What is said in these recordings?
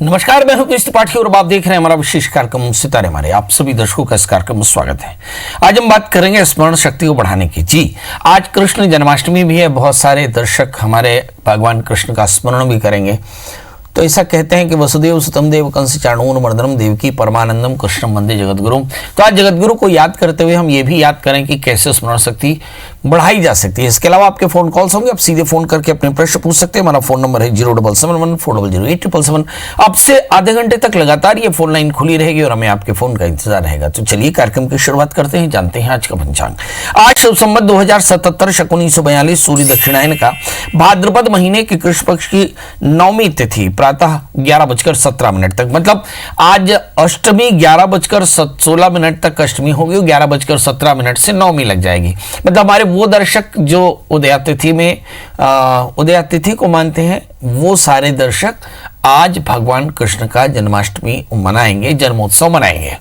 नमस्कार, मैं हूं कृष्ण त्रिपाठी और आप देख रहे हैं हमारा विशेष कार्यक्रम सितारे हमारे। आप सभी दर्शकों का इस कार्यक्रम में स्वागत है। आज हम बात करेंगे स्मरण शक्ति को बढ़ाने की। जी, आज कृष्ण जन्माष्टमी भी है। बहुत सारे दर्शक हमारे भगवान कृष्ण का स्मरण भी करेंगे। तो ऐसा कहते हैं कि वसुदेव सुतम देव कंस चाणूर मर्दनम देवकी परमानंदम कृष्णम वंदे जगतगुरु। तो आज जगतगुरु को याद करते हुए हम ये भी याद करें कि कैसे स्मरण शक्ति बढ़ाई जा सकती है। इसके अलावा आपके फोन कॉल्स होंगे, आप सीधे फोन करके अपने प्रश्न पूछ सकते हैं। हमारा फोन नंबर है 07714008777। आपसे आधे घंटे तक लगातार ये फोन लाइन खुली रहेगी और हमें आपके फोन का इंतजार रहेगा। तो चलिए कार्यक्रम की शुरुआत करते हैं, जानते हैं आज का पंचांग। आज संवत 2077 शक 1942 सूर्य दक्षिणायन का भाद्रपद महीने की कृष्ण पक्ष की 9वीं तिथि प्रातः 11:17 तक, मतलब आज अष्टमी 11:16 तक अष्टमी होगी, 11:17 से नवमी लग जाएगी। मतलब हमारे वो दर्शक जो उदयातिथि में उदयातिथि को मानते हैं, वो सारे दर्शक आज भगवान कृष्ण का जन्माष्टमी मनाएंगे, जन्मोत्सव मनाएंगे।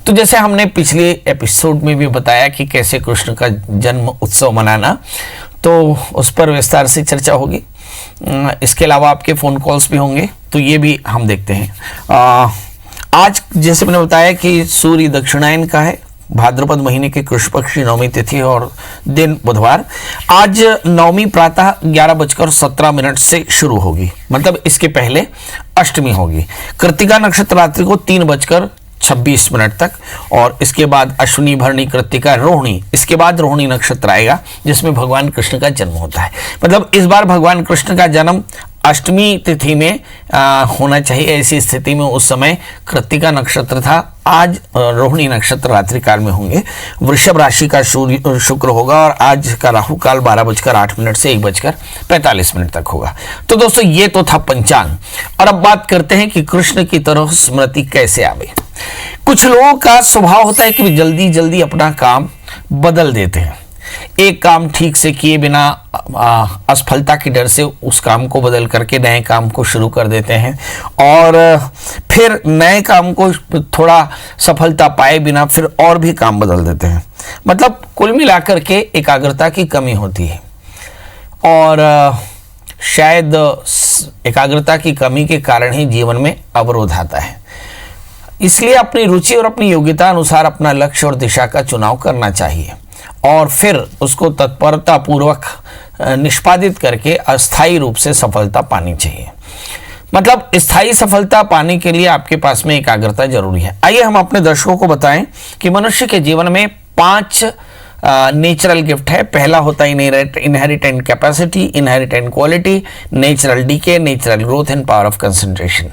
तो जैसे हमने पिछले एपिसोड में भी बताया कि कैसे कृष्ण का जन्म उत्सव मनाना, तो उस पर विस्तार से चर्चा होगी। इसके अलावा आपके फोन कॉल्स भी होंगे, तो ये भी हम देखते हैं। आज जैसे मैंने बताया कि सूर्य दक्षिणायन का है, भाद्रपद महीने के कृष्ण पक्ष की 9वीं तिथि और दिन बुधवार। आज नवमी प्रातः 11:17 से शुरू होगी, मतलब इसके पहले अष्टमी होगी। कृत्तिका नक्षत्र रात्रि को 3:26 तक, और इसके बाद अश्विनी भरणी कृत्तिका रोहिणी, इसके बाद रोहिणी नक्षत्र आएगा जिसमें भगवान कृष्ण का जन्म होता है। मतलब इस बार भगवान कृष्ण का जन्म अष्टमी तिथि में होना चाहिए। ऐसी स्थिति में उस समय कृत्तिका नक्षत्र था, आज रोहिणी नक्षत्र रात्रि काल में होंगे। वृषभ राशि का शुक्र होगा और आज का राहु काल 12:08 से 1:45 तक होगा। तो दोस्तों, ये तो था पंचांग। और अब बात करते हैं कि कृष्ण की तरह स्मृति कैसे आवे। कुछ लोगों का स्वभाव होता है कि वे जल्दी जल्दी अपना काम बदल देते हैं। एक काम ठीक से किए बिना असफलता के डर से उस काम को बदल करके नए काम को शुरू कर देते हैं, और फिर नए काम को थोड़ा सफलता पाए बिना फिर और भी काम बदल देते हैं। मतलब कुल मिलाकर के एकाग्रता की कमी होती है, और शायद एकाग्रता की कमी के कारण ही जीवन में अवरोध आता है। इसलिए अपनी रुचि और अपनी योग्यता अनुसार अपना लक्ष्य और दिशा का चुनाव करना चाहिए, और फिर उसको तत्परता पूर्वक निष्पादित करके अस्थायी रूप से सफलता पानी चाहिए। मतलब स्थायी सफलता पाने के लिए आपके पास में एकाग्रता जरूरी है। आइए हम अपने दर्शकों को बताएं कि मनुष्य के जीवन में 5 नेचुरल गिफ्ट है। पहला होता है inherent capacity, inherent quality, natural decay, natural growth and power of concentration.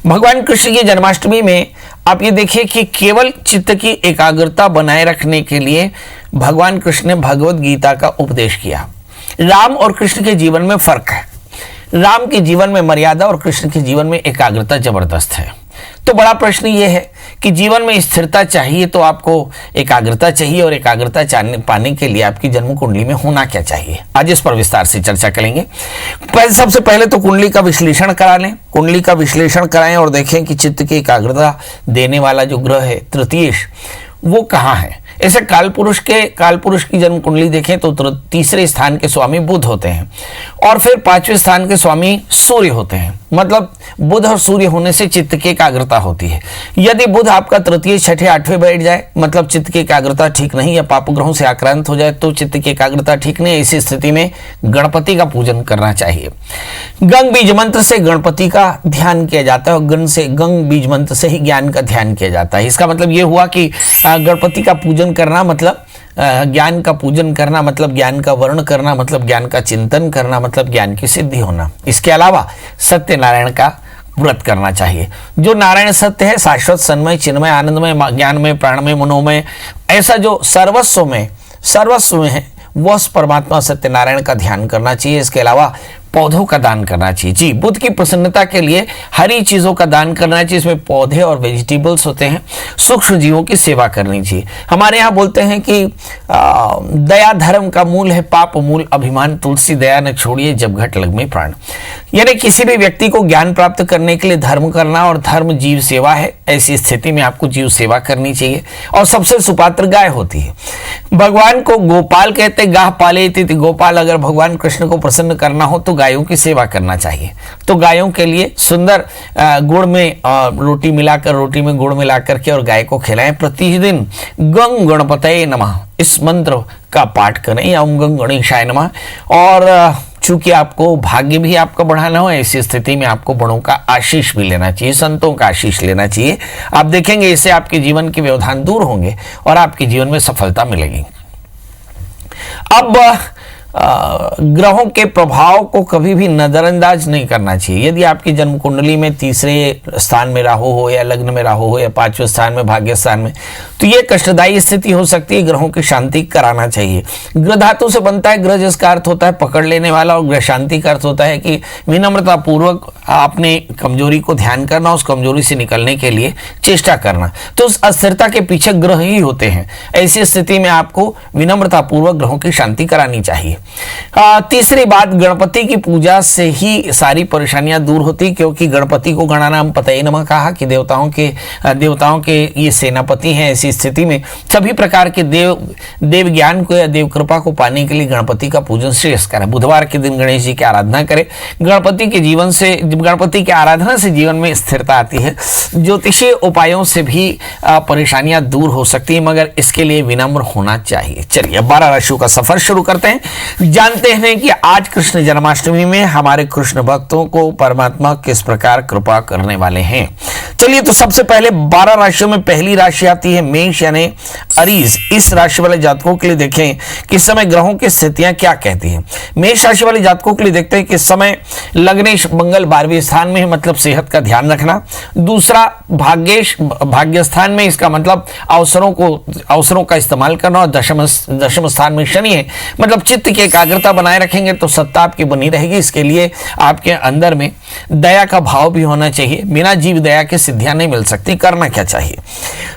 भगवान कृष्ण की जन्माष्टमी में आप ये देखिए कि केवल चित्त की एकाग्रता बनाए रखने के लिए भगवान कृष्ण ने भगवत गीता का उपदेश किया। राम और कृष्ण के जीवन में फर्क है। राम के जीवन में मर्यादा और कृष्ण के जीवन में एकाग्रता जबरदस्त है। तो बड़ा प्रश्न ये है कि जीवन में स्थिरता चाहिए तो आपको एकाग्रता चाहिए, और एकाग्रता पाने के लिए आपकी जन्म कुंडली में होना क्या चाहिए, आज इस पर विस्तार से चर्चा करेंगे। सबसे पहले तो कुंडली का विश्लेषण करा लें। कुंडली का विश्लेषण कराएं और देखें कि चित्त की एकाग्रता देने वाला जो ग्रह है तृतीयेश, वो कहाँ है। ऐसे काल पुरुष की जन्म कुंडली देखें तो तीसरे स्थान के स्वामी बुध होते हैं, और फिर 5वें स्थान के स्वामी सूर्य होते हैं। मतलब बुध और सूर्य होने से चित्त की एकाग्रता होती है। यदि बुध आपका तृतीय, छठे, 8वें बैठ जाए, मतलब चित्त की एकाग्रता ठीक नहीं, या पाप ग्रहों से आक्रांत हो जाए तो चित्त की एकाग्रता ठीक नहीं। ऐसी स्थिति में गणपति का पूजन करना चाहिए। गंग बीज मंत्र से गणपति का ध्यान किया जाता है, और गंग बीज मंत्र से ही ज्ञान का ध्यान किया जाता है। इसका मतलब ये हुआ कि गणपति का पूजन करना मतलब ज्ञान का पूजन करना, मतलब ज्ञान का वर्ण करना, मतलब ज्ञान का चिंतन करना, मतलब ज्ञान की सिद्धि होना। इसके अलावा सत्यनारायण का व्रत करना चाहिए। जो नारायण सत्य है, शाश्वत, सन्मय, चिन्मय, आनंदमय, ज्ञानमय, प्राणमय, मनोमय, ऐसा जो सर्वस्व में है, वह परमात्मा सत्यनारायण का ध्यान करना चाहिए। इसके अलावा पौधों का दान करना चाहिए। जी, बुध की प्रसन्नता के लिए हरी चीजों का दान करना चाहिए। इसमें पौधे और वेजिटेबल्स होते हैं। सूक्ष्म जीवों की सेवा करनी चाहिए। हमारे यहाँ बोलते हैं कि दया धर्म का मूल है, पाप मूल अभिमान, तुलसी दया न छोड़िए जब घट लग में प्राण। यानी किसी भी व्यक्ति को ज्ञान प्राप्त करने के लिए धर्म करना, और धर्म जीव सेवा है। ऐसी स्थिति में आपको जीव सेवा करनी चाहिए, और सबसे सुपात्र गाय होती है। भगवान को गोपाल कहते, गाह पाले इति। गोपाल अगर भगवान कृष्ण को प्रसन्न करना हो तो गाय गायों की सेवा करना चाहिए। तो गायों के लिए सुंदर गुड़ में रोटी में गुड़ मिलाकर के और गाय को खिलाएं। प्रतिदिन गंग गणपतये नमः इस मंत्र का पाठ करें या ओम गंग गणेशाय नमः। और चूंकि आपको भाग्य भी आपका बढ़ाना हो, ऐसी स्थिति में आपको बड़ों का आशीष भी लेना चाहिए, संतों का आशीष लेना चाहिए। आप देखेंगे इससे आपके जीवन के व्यवधान दूर होंगे और आपके जीवन में सफलता मिलेगी। अब ग्रहों के प्रभाव को कभी भी नजरअंदाज नहीं करना चाहिए। यदि आपकी जन्म कुंडली में तीसरे स्थान में राहु हो या लग्न में राहु हो या पांचवें स्थान में भाग्य स्थान में, तो ये कष्टदायी स्थिति हो सकती है। ग्रहों की शांति कराना चाहिए। ग्रह धातु से बनता है। ग्रह जिसका अर्थ होता है पकड़ लेने वाला, और ग्रह शांति का अर्थ होता है कि विनम्रता पूर्वक अपने कमजोरी को ध्यान करना, उस कमजोरी से निकलने के लिए चेष्टा करना। तो उस अस्थिरता के पीछे ग्रह ही होते हैं। ऐसी स्थिति में आपको विनम्रता पूर्वक ग्रहों की शांति करानी चाहिए। तीसरी बात, गणपति की पूजा से ही सारी परेशानियां दूर होती, क्योंकि गणपति को गणानाम पतये नमः कहा कि देवताओं के ये सेनापति हैं। ऐसी स्थिति में सभी प्रकार के देव ज्ञान को या देव कृपा को पाने के लिए गणपति का पूजन श्रेष्ठ करें। बुधवार के दिन गणेश जी की आराधना करें। गणपति की आराधना से जीवन में स्थिरता आती है। ज्योतिषीय उपायों से भी परेशानियां दूर हो सकती है, मगर इसके लिए विनम्र होना चाहिए। चलिए 12 राशियों का सफर शुरू करते हैं। जानते हैं कि आज कृष्ण जन्माष्टमी में हमारे कृष्ण भक्तों को परमात्मा किस प्रकार कृपा करने वाले हैं। चलिए, तो सबसे पहले 12 राशियों में पहली राशि आती है मेष यानी अरीज। इस राशि वाले जातकों के लिए देखें कि इस समय ग्रहों की स्थितियां क्या कहती हैं। मेष राशि वाले जातकों के लिए देखते हैं कि इस समय लग्नेश मंगल 12वें स्थान में है, मतलब सेहत का ध्यान रखना। दूसरा भाग्य स्थान में, इसका मतलब अवसरों का इस्तेमाल करना। और दशम स्थान में शनि है, मतलब चित्त की एकाग्रता बनाए रखेंगे तो सत्ता आपकी बनी रहेगी। इसके लिए आपके अंदर में दया का भाव भी होना चाहिए। बिना जीव दया के सिद्धियां नहीं मिल सकती। करना क्या चाहिए,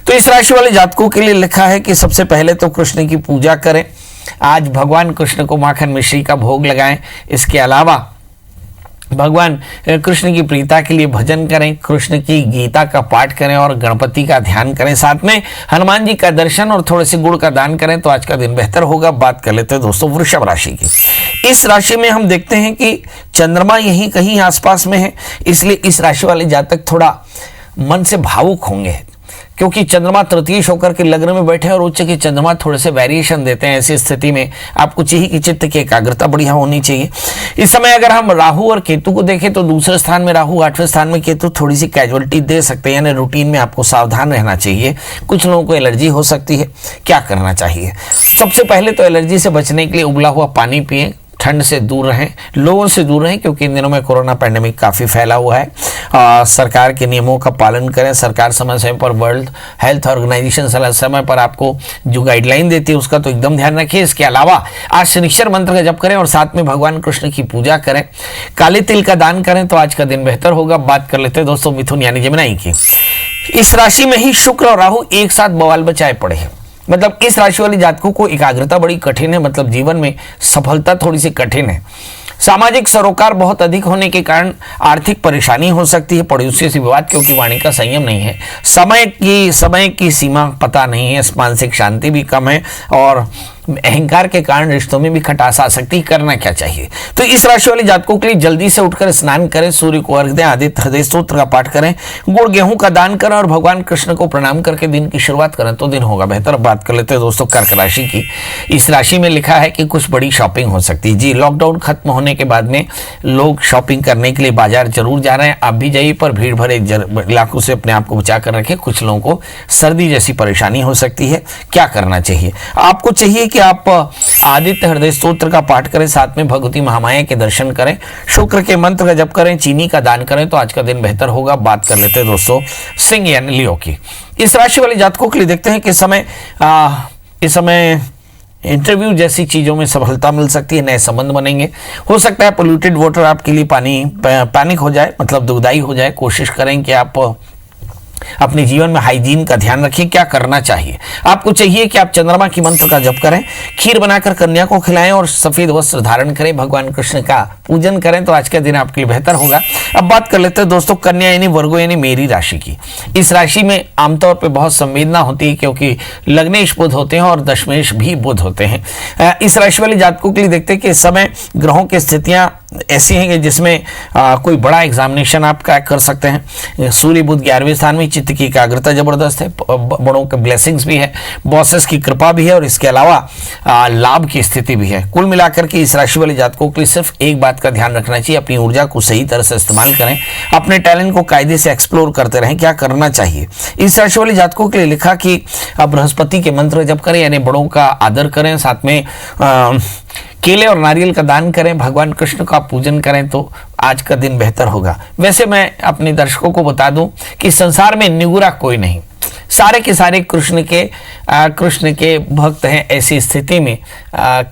तो इस राशि वाले जातकों के लिए लिखा है कि सबसे पहले तो कृष्ण की पूजा करें। आज भगवान कृष्ण को माखन मिश्री का भोग लगाएं। इसके अलावा भगवान कृष्ण की प्रीता के लिए भजन करें, कृष्ण की गीता का पाठ करें और गणपति का ध्यान करें। साथ में हनुमान जी का दर्शन और थोड़े से गुड़ का दान करें तो आज का दिन बेहतर होगा। बात कर लेते हैं दोस्तों वृषभ राशि की। इस राशि में हम देखते हैं कि चंद्रमा यहीं कहीं आसपास में है, इसलिए इस राशि वाले जातक थोड़ा मन से भावुक होंगे, क्योंकि चंद्रमा तृतीय होकर के लग्न में बैठे और उच्च के चंद्रमा थोड़े से वेरिएशन देते हैं। ऐसी स्थिति में आपको चाहिए कि चित्त की एकाग्रता बढ़िया होनी चाहिए। इस समय अगर हम राहु और केतु को देखें तो दूसरे स्थान में राहु, 8वें स्थान में केतु थोड़ी सी कैजुअलिटी दे सकते हैं, यानी रूटीन में आपको सावधान रहना चाहिए। कुछ लोगों को एलर्जी हो सकती है। क्या करना चाहिए, सबसे पहले तो एलर्जी से बचने के लिए उबला हुआ पानी पिएं, ठंड से दूर रहें, लोगों से दूर रहें, क्योंकि इन दिनों में कोरोना पैंडेमिक काफ़ी फैला हुआ है। सरकार के नियमों का पालन करें। सरकार समय समय पर, वर्ल्ड हेल्थ ऑर्गेनाइजेशन समय पर आपको जो गाइडलाइन देती है उसका तो एकदम ध्यान रखिए। इसके अलावा आज शनिश्चर मंत्र का जप करें और साथ में भगवान कृष्ण की पूजा करें। काले तिल का दान करें तो आज का दिन बेहतर होगा। बात कर लेते हैं दोस्तों मिथुन यानी जमिनाई की। इस राशि में ही शुक्र और राहु एक साथ बवाल बचाए पड़े हैं, मतलब इस राशि वाले जातकों को एकाग्रता बड़ी कठिन है, मतलब जीवन में सफलता थोड़ी सी कठिन है। सामाजिक सरोकार बहुत अधिक होने के कारण आर्थिक परेशानी हो सकती है। पड़ोसियों से विवाद, क्योंकि वाणी का संयम नहीं है। समय की सीमा पता नहीं है। मानसिक शांति भी कम है और अहंकार के कारण रिश्तों में भी खटास आ सकती है। करना क्या चाहिए, तो इस राशि वाले जातकों के लिए जल्दी से उठकर स्नान करें, सूर्य को अर्घ्य दें, आदित्य हृदय स्तोत्र का पाठ करें, गुड़ गेहूं का दान करें और भगवान कृष्ण को प्रणाम करके दिन की शुरुआत करें तो दिन होगा बेहतर। बात कर लेते हैं दोस्तों कर्क राशि की। इस राशि में लिखा है कि कुछ बड़ी शॉपिंग हो सकती है। जी, लॉकडाउन खत्म होने के बाद में लोग शॉपिंग करने के लिए बाजार जरूर जा रहे हैं। आप भी जाइए, पर भीड़ भरे इलाकों से अपने आप को बचा कर रखें। कुछ लोगों को सर्दी जैसी परेशानी हो सकती है। क्या करना चाहिए, आपको चाहिए कि आप आदित्य हृदय स्तोत्र का पाठ करें, साथ में भगवती महामाया के दर्शन करें, शुक्र के मंत्र का जप करें, चीनी का दान करें तो आज का दिन बेहतर होगा। बात कर लेते हैं दोस्तों सिंह यानी लियो की। इस राशि वाले जातकों के लिए देखते हैं कि इस समय इंटरव्यू जैसी चीजों में सफलता मिल सकती है। नए संबंध बनेंगे। हो सकता है पोल्यूटेड वाटर आपके लिए पैनिक हो जाए, मतलब दुखदाई हो जाए। कोशिश करें कि आप अपने जीवन में हाइजीन का ध्यान रखिए। क्या करना चाहिए, आपको चाहिए कि आप चंद्रमा की मंत्र का जप करें, खीर बनाकर कन्या को खिलाएं और सफेद वस्त्र धारण करें, भगवान कृष्ण का पूजन करें तो आज का दिन आपके लिए बेहतर होगा। अब बात कर लेते हैं दोस्तों कन्या यानी वर्गो यानी मेरी राशि की। इस राशि में आमतौर पर बहुत संवेदना होती है, क्योंकि लग्नेश बुध होते हैं और दशमेश भी बुध होते हैं। इस राशि वाले जातकों के लिए देखते हैं कि इस समय ग्रहों की स्थितियां ऐसी हैं कि जिसमें कोई बड़ा एग्जामिनेशन आप क्रैक कर सकते हैं। सूर्य बुध 11वें स्थान में, चित्त की एकाग्रता जबरदस्त है, बड़ों के ब्लेसिंग्स भी है, बॉसेस की कृपा भी है और इसके अलावा लाभ की स्थिति भी है। कुल मिलाकर के इस राशि वाले जातकों के लिए सिर्फ एक बात का ध्यान रखना चाहिए, अपनी ऊर्जा को सही तरह से इस्तेमाल करें, अपने टैलेंट को कायदे से एक्सप्लोर करते रहें। क्या करना चाहिए? इस राशि वाले जातकों के लिए लिखा कि बृहस्पति के मंत्र जप करें, यानी बड़ों का आदर करें, साथ में केले और नारियल का दान करें, भगवान कृष्ण का पूजन करें तो आज का दिन बेहतर होगा। वैसे मैं अपने दर्शकों को बता दूं कि संसार में निगुरा कोई नहीं, सारे के सारे कृष्ण के भक्त हैं। ऐसी स्थिति में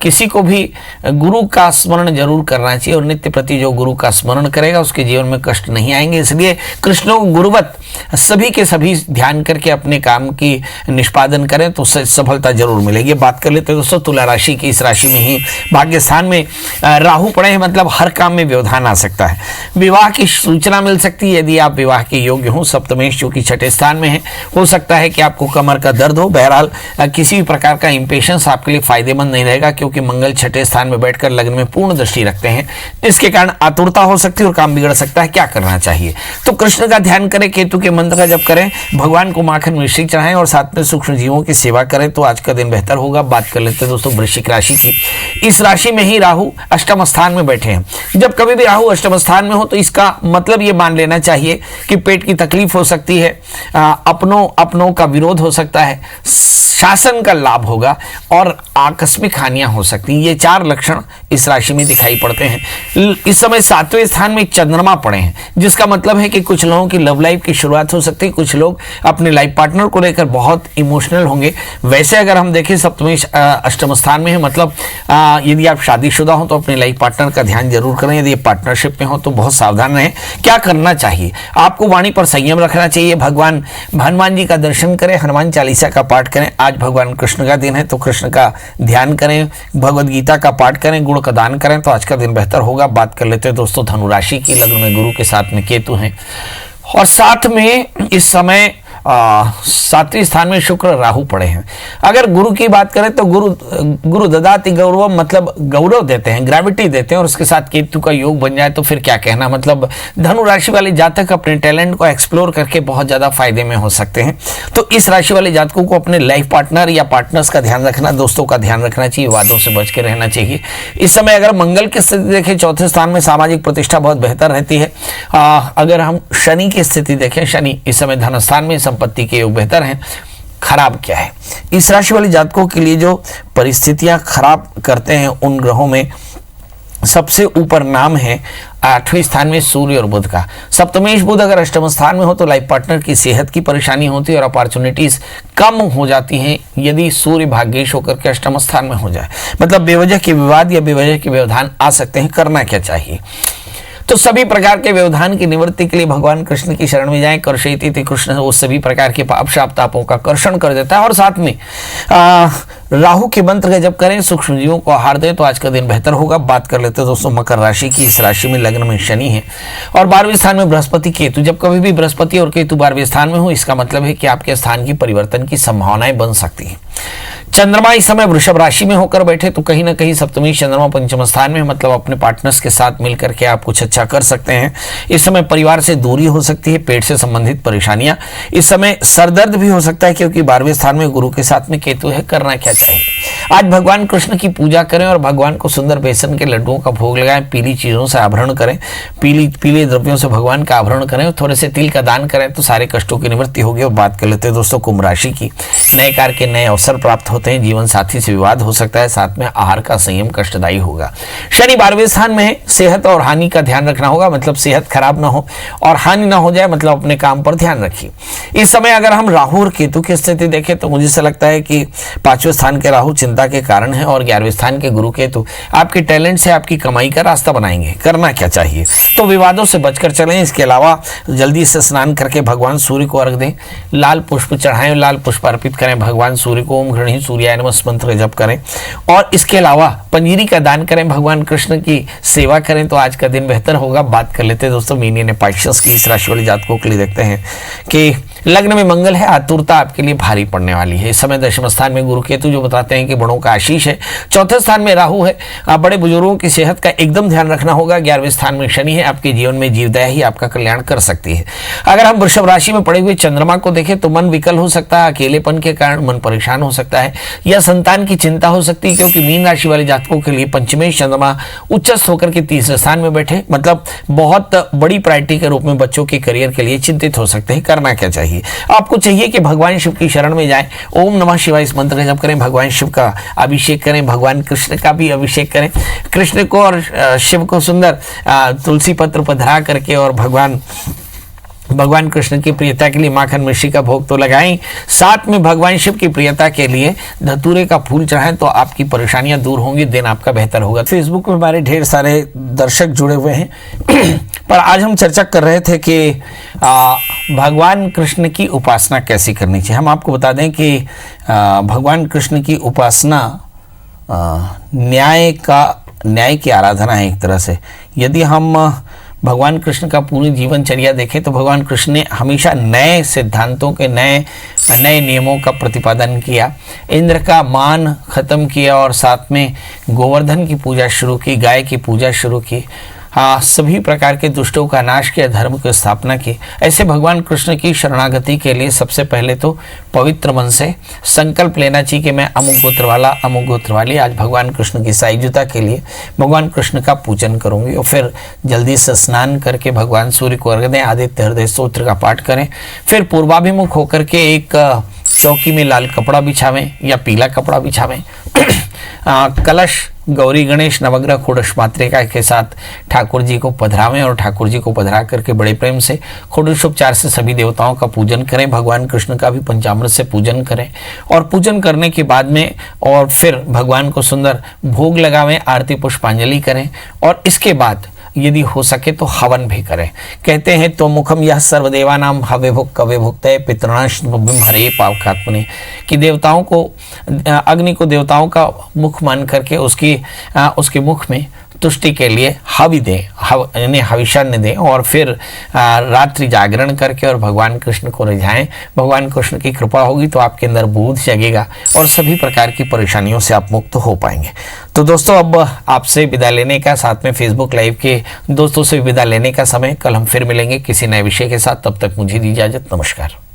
किसी को भी गुरु का स्मरण जरूर करना चाहिए और नित्य प्रति जो गुरु का स्मरण करेगा उसके जीवन में कष्ट नहीं आएंगे। इसलिए कृष्ण को गुरुवत सभी के सभी ध्यान करके अपने काम की निष्पादन करें तो सफलता जरूर मिलेगी। बात कर लेते हैं दोस्तों तुला राशि की। इस राशि में ही भाग्य स्थान में राहु पड़े हैं, मतलब हर काम में व्यवधान आ सकता है। विवाह की सूचना मिल सकती है यदि आप विवाह के योग्य हों। सप्तमेश जो कि छठे स्थान में है, हो सकता है कि आपको कमर का दर्द हो। बहरहाल किसी भी प्रकार का इंपेशेंस आपके लिए फायदेमंद नहीं रहेगा, क्योंकि मंगल छठे स्थान में बैठकर लग्न में पूर्ण दृष्टि रखते हैं। इसके कारण आतुरता हो सकती है और काम बिगड़ सकता है। क्या करना चाहिए? तो कृष्ण का ध्यान करें, केतु के मंत्र का जप करें, भगवान को माखन मिश्री चढ़ाएं और साथ में सूक्ष्म जीवों की सेवा करें तो आज का दिन बेहतर होगा। बात कर लेते हैं दोस्तों वृश्चिक राशि की। इस राशि में ही राहु अष्टम स्थान में बैठे हैं। जब कभी भी राहु अष्टम स्थान में हो तो इसका मतलब ये मान लेना चाहिए कि पेट की तकलीफ हो सकती है, अपनों का विरोध हो सकता है, शासन का लाभ होगा और आकस्मिक हानियां हो सकती हैं। ये चार लक्षण इस राशि में दिखाई पड़ते हैं। इस समय 7वें स्थान में चंद्रमा पड़े हैं, जिसका मतलब है कि कुछ लोगों की लव लाइफ की शुरुआत हो सकती है। कुछ लोग अपने लाइफ पार्टनर को लेकर बहुत इमोशनल होंगे। वैसे अगर हम देखें सप्तमेश अष्टम स्थान में है, मतलब यदि आप शादीशुदा हो तो अपने लाइफ पार्टनर का ध्यान जरूर करें। यदि पार्टनरशिप में हो तो बहुत सावधान रहें। क्या करना चाहिए? आपको वाणी पर संयम रखना चाहिए। भगवान हनुमान जी का दर्शन करें, हनुमान चालीसा का पाठ करें। आज भगवान कृष्ण का दिन है तो कृष्ण का ध्यान करें, भगवद गीता का पाठ करें, गुड़ का दान करें तो आज का दिन बेहतर होगा। बात कर लेते हैं दोस्तों धनु राशि की। लग्न में गुरु के साथ में केतु हैं और साथ में इस समय 7वें स्थान में शुक्र राहु पड़े हैं। अगर गुरु की बात करें तो गुरु ददाति गौरव, मतलब गौरव देते हैं, ग्रेविटी देते हैं और उसके साथ केतु का योग बन जाए तो फिर क्या कहना। मतलब धनु राशि वाले जातक अपने टैलेंट को एक्सप्लोर करके बहुत ज्यादा फायदे में हो सकते हैं। तो इस राशि वाले जातकों को अपने लाइफ पार्टनर या पार्टनर्स का ध्यान रखना, दोस्तों का ध्यान रखना चाहिए, वादों से बच के रहना चाहिए। इस समय अगर मंगल की स्थिति देखें, चौथे स्थान में सामाजिक प्रतिष्ठा बहुत बेहतर रहती है। अगर हम शनि की स्थिति देखें, शनि इस समय धन स्थान में, संपत्ति के योग बेहतर हैं। खराब क्या है? इस राशि वाले जातकों के लिए जो परिस्थितियां खराब करते हैं उन ग्रहों में सबसे ऊपर नाम है 8वें स्थान में सूर्य और बुध का। सप्तमेश बुध अगर अष्टम स्थान में हो तो लाइफ पार्टनर की सेहत की परेशानी होती है और अपॉर्चुनिटीज कम हो जाती हैं यदि सूर्य भाग्येश होकर के अष्टम स्थान में हो जाए। मतलब बेवजह के विवाद या बेवजह के व्यवधान आ सकते हैं। करना क्या चाहिए? तो सभी प्रकार के व्यवधान की निवृत्ति के लिए भगवान कृष्ण की शरण में जाएं। कर्षयति कृष्ण वो सभी प्रकार के पाप शाप तापों का कर्षण कर देता है। और साथ में राहु के मंत्र का जप करें, सूक्ष्म जीवों को आहार दें तो आज का दिन बेहतर होगा। बात कर लेते हैं दोस्तों मकर राशि की। इस राशि में लग्न में शनि है और 12वें स्थान में बृहस्पति केतु। जब कभी भी बृहस्पति और केतु 12वें स्थान में हो, इसका मतलब है कि आपके स्थान की परिवर्तन की संभावनाएं बन सकती हैं। चंद्रमा इस समय वृषभ राशि में होकर बैठे तो कहीं ना कहीं सप्तमी चंद्रमा पंचम स्थान में, मतलब अपने पार्टनर्स के साथ मिलकर के आप कुछ अच्छा कर सकते हैं। इस समय परिवार से दूरी हो सकती है, पेट से संबंधित परेशानियां, इस समय सरदर्द भी हो सकता है क्योंकि 12वें स्थान में गुरु के साथ में केतु है। करना क्या चाहिए? आज भगवान कृष्ण की पूजा करें और भगवान को सुंदर बेसन के लड्डुओं का भोग लगाएं। पीली चीजों से आभरण करें, पीले द्रव्यों से भगवान का आभरण करें, थोड़े से तिल का दान करें तो सारे कष्टों की निवृत्ति होगी। और बात कर लेते हैं दोस्तों कुंभ राशि की। नए कार्य के नए अवसर प्राप्त होते हैं, जीवन साथी से विवाद हो सकता है, साथ में आहार का संयम कष्टदायी होगा। शनि 12वें स्थान में है, सेहत और हानि का ध्यान रखना होगा, मतलब सेहत खराब ना हो और हानि ना हो जाए, मतलब अपने काम पर ध्यान रखिए। इस समय अगर हम राहु और केतु की स्थिति देखें तो मुझे ऐसा लगता है कि 5वें स्थान के राहु चिंता के कारण है और 11वें स्थान के गुरु केतु आपके टैलेंट से आपकी कमाई का रास्ता बनाएंगे। करना क्या चाहिए? तो विवादों से बचकर चलें। इसके अलावा जल्दी से स्नान करके भगवान सूर्य को अर्घ दें, लाल पुष्प चढ़ाएं, लाल पुष्प अर्पित करें भगवान सूर्य को। ओम गृणी सूर्याय नमः मंत्र जप करें और इसके अलावा पंजीरी का दान करें, भगवान कृष्ण की सेवा करें तो आज का दिन बेहतर होगा। बात कर लेते हैं दोस्तों मीनियन पाइशस की। इस राशि वाले जातकों के लिए देखते हैं कि लग्न में मंगल है, आतुरता आपके लिए भारी पड़ने वाली है। इस समय दशम स्थान में गुरु केतु जो बताते हैं कि बड़ों का आशीष है। चौथे स्थान में राहु है, बड़े बुजुर्गों की सेहत का एकदम ध्यान रखना होगा। 11वें स्थान में शनि है, आपके जीवन में जीवदया ही आपका कल्याण कर सकती है। अगर हम वृषभ राशि में पड़े हुए चंद्रमा को देखें तो मन विकल हो सकता है, अकेलेपन के कारण मन परेशान हो सकता है या संतान की चिंता हो सकती है, क्योंकि मीन राशि वाले जातकों के लिए पंचमेश चंद्रमा उच्चस्थ होकर के तीसरे स्थान में बैठे, मतलब बहुत बड़ी प्रायोरिटी के रूप में बच्चों के करियर के लिए चिंतित हो सकते हैं। करना क्या चाहिए? आपको चाहिए कि भगवान शिव की शरण में जाएं, ओम नमः शिवाय इस मंत्र का जप करें, भगवान शिव का अभिषेक करें, भगवान कृष्ण का भी अभिषेक करें। कृष्ण को और शिव को सुंदर तुलसी पत्र पर धरा करके और भगवान कृष्ण की प्रियता के लिए माखन मिश्री का भोग तो लगाएं, साथ में भगवान शिव की प्रियता के लिए धतूरे का फूल चढ़ाएं, तो आपकी परेशानियां दूर होंगी, दिन आपका बेहतर होगा। फेसबुक में हमारे ढेर सारे दर्शक जुड़े हुए हैं पर आज हम चर्चा कर रहे थे कि भगवान कृष्ण की उपासना कैसी करनी चाहिए। हम आपको बता दें कि भगवान कृष्ण की उपासना न्याय की आराधना है एक तरह से। यदि हम भगवान कृष्ण का पूरी जीवनचर्या देखें तो भगवान कृष्ण ने हमेशा नए सिद्धांतों के नए नियमों का प्रतिपादन किया, इंद्र का मान खत्म किया और साथ में गोवर्धन की पूजा शुरू की, गाय की पूजा शुरू की, सभी प्रकार के दुष्टों का नाश किया, धर्म की स्थापना की। ऐसे भगवान कृष्ण की शरणागति के लिए सबसे पहले तो पवित्र मन से संकल्प लेना चाहिए कि मैं अमुक गोत्र वाला, अमुक गोत्र वाली आज भगवान कृष्ण की सायुज्यता के लिए भगवान कृष्ण का पूजन करूंगी। और फिर जल्दी से स्नान करके भगवान सूर्य को अर्घ्य दें, आदित्य हृदय स्तोत्र का पाठ करें, फिर पूर्वाभिमुख होकर के एक चौकी में लाल कपड़ा बिछावें या पीला कपड़ा बिछावें, कलश गौरी गणेश नवग्रह खोडश मातृका के साथ ठाकुर जी को पधरावें और ठाकुर जी को पधरा करके बड़े प्रेम से खोडशोपचार से सभी देवताओं का पूजन करें, भगवान कृष्ण का भी पंचामृत से पूजन करें। और पूजन करने के बाद में और फिर भगवान को सुंदर भोग लगावें, आरती पुष्पांजलि करें और इसके बाद यदि हो सके तो हवन भी करें। कहते हैं तो मुखम यह सर्वदेवानाम हवे भुक कवे भुक्तये पितृणाश हरे पावकात्मने, कि देवताओं को अग्नि को देवताओं का मुख मान करके उसके मुख में तुष्टि के लिए हवि दें, यानी हविष्यान्न दें और फिर रात्रि जागरण करके और भगवान कृष्ण को रिझाएं। भगवान कृष्ण की कृपा होगी तो आपके अंदर बोध जगेगा और सभी प्रकार की परेशानियों से आप मुक्त हो पाएंगे। तो दोस्तों अब आपसे विदा लेने का, साथ में फेसबुक लाइव के दोस्तों से विदा लेने का समय। कल हम फिर मिलेंगे किसी नए विषय के साथ, तब तक मुझे दी इजाजत। नमस्कार।